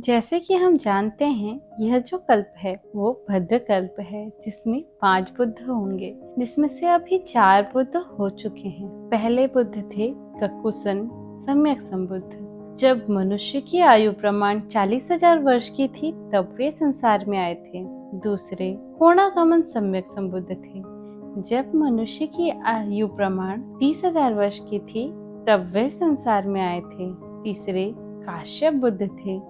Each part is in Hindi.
जैसे कि हम जानते हैं, यह जो कल्प है वो भद्र कल्प है, जिसमें 5 बुद्ध होंगे, जिसमें से अभी 4 बुद्ध हो चुके हैं। पहले बुद्ध थे ककुसन सम्यक संबुद्ध। जब मनुष्य की आयु प्रमाण 40,000 वर्ष की थी तब वे संसार में आए थे। दूसरे कोणागमन सम्यक संबुद्ध थे। जब मनुष्य की आयु प्रमाण 30,000 वर्ष की थी तब वे संसार में आए थे। तीसरे काश्यप बुद्ध थे।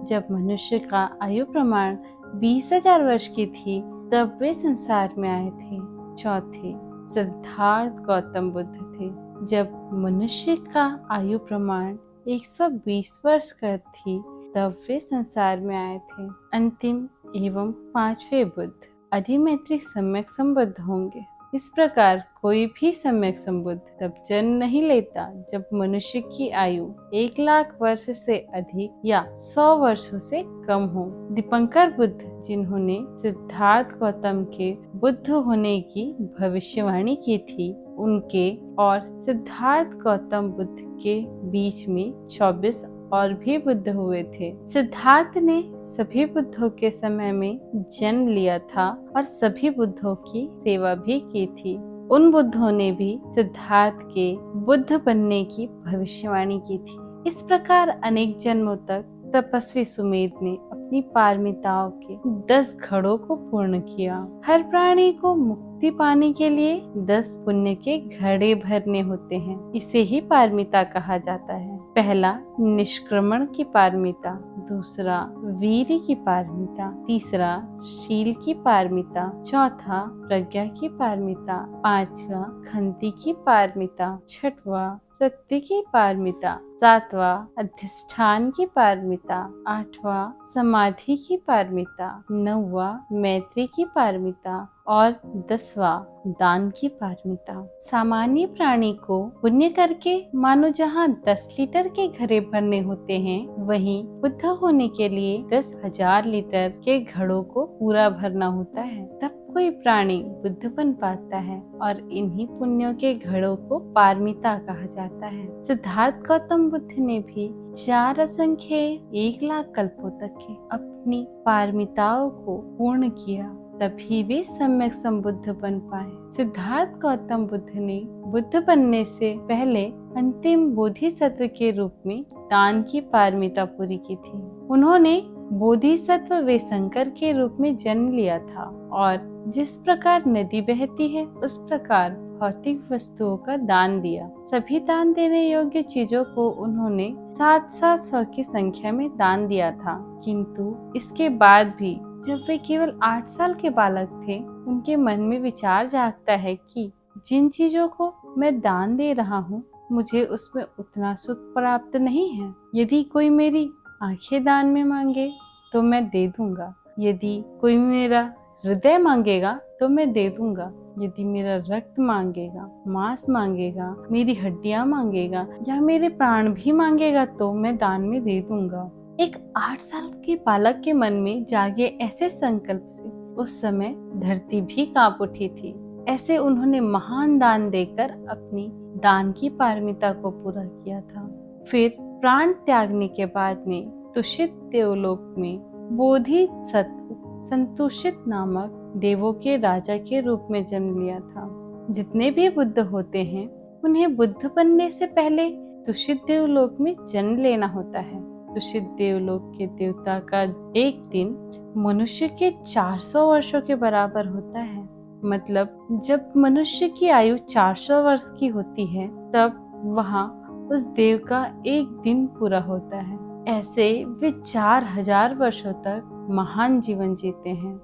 जब मनुष्य का आयु प्रमाण 20,000 वर्ष की थी तब वे संसार में आए थे। चौथे सिद्धार्थ गौतम बुद्ध थे। जब मनुष्य का आयु प्रमाण 120 वर्ष का थी तब वे संसार में आए थे। अंतिम एवं 5वें बुद्ध अधिमैत्री सम्यक संबुद्ध होंगे। इस प्रकार कोई भी सम्यक संबुद्ध तब जन्म नहीं लेता जब मनुष्य की आयु 1,00,000 वर्ष से अधिक या 100 वर्षों से कम हो। दीपंकर बुद्ध, जिन्होंने सिद्धार्थ गौतम के बुद्ध होने की भविष्यवाणी की थी, उनके और सिद्धार्थ गौतम बुद्ध के बीच में 24 और भी बुद्ध हुए थे। सिद्धार्थ ने सभी बुद्धों के समय में जन्म लिया था और सभी बुद्धों की सेवा भी की थी। उन बुद्धों ने भी सिद्धार्थ के बुद्ध बनने की भविष्यवाणी की थी। इस प्रकार अनेक जन्मों तक तपस्वी सुमेध ने अपनी पारमिताओं के 10 घड़ों को पूर्ण किया। हर प्राणी को मुक्ति पाने के लिए 10 पुण्य के घड़े भरने होते हैं। इसे ही पारमिता कहा जाता है। पहला निष्क्रमण की पारमिता, दूसरा वीर्य की पारमिता, तीसरा शील की पारमिता, चौथा प्रज्ञा की पारमिता, पांचवा खंती की पारमिता, छठवा सत्य की पारमिता, सातवां अधिष्ठान की पारमिता, आठवां समाधि की पारमिता, नौवां मैत्री की पारमिता और 10वां दान की पारमिता। सामान्य प्राणी को पुण्य करके मानो जहाँ 10 लीटर के घड़े भरने होते हैं, वहीं बुद्ध होने के लिए 10,000 लीटर के घड़ों को पूरा भरना होता है, तब कोई प्राणी बुद्ध बन पाता है और इन्हीं पुण्यों के घड़ों को पारमिता कहा जाता है। सिद्धार्थ गौतम बुद्ध ने भी 4 असंख्य 1,00,000 कल्पों तक के अपनी पारमिताओं को पूर्ण किया, तभी वे सम्यक संबुद्ध बन पाए। सिद्धार्थ गौतम बुद्ध ने बुद्ध बनने से पहले अंतिम बोधिसत्व के रूप में दान की पारमिता पूरी की थी। उन्होंने बोधिसत्व वे शंकर के रूप में जन्म लिया था और जिस प्रकार नदी बहती है उस प्रकार भौतिक वस्तुओं का दान दिया। सभी दान देने योग्य चीजों को उन्होंने 700 की संख्या में दान दिया था, किंतु इसके बाद भी जब वे केवल 8 साल के बालक थे, उनके मन में विचार जागता है कि जिन चीजों को मैं दान दे रहा हूँ, मुझे उसमें उतना सुख प्राप्त नहीं है। यदि कोई मेरी आंखें दान में मांगे तो मैं दे दूंगा, यदि कोई मेरा हृदय मांगेगा तो मैं दे दूंगा, यदि मेरा रक्त मांगेगा, मांस मांगेगा, मेरी हड्डियां मांगेगा या मेरे प्राण भी मांगेगा तो मैं दान में दे दूंगा। एक 8 साल के बालक के मन में जागे ऐसे संकल्प से उस समय धरती भी कांप उठी थी। ऐसे उन्होंने महान दान देकर अपनी दान की पारमिता को पूरा किया था। फिर प्राण त्यागने के बाद में तुषित देवलोक में बोधिसत्व संतुषित नामक देवों के राजा के रूप में जन्म लिया था। जितने भी बुद्ध होते हैं, उन्हें बुद्ध बनने से पहले तुषित देवलोक में जन्म लेना होता है। तुषित देवलोक के देवता का एक दिन मनुष्य के 400 वर्षों के बराबर होता है। मतलब जब मनुष्य की आयु 400 वर्ष की होती है, तब वहाँ उस देव का एक दिन पूरा होता है। ऐसे वे 4,000 वर्षों तक महान जीवन जीते हैं।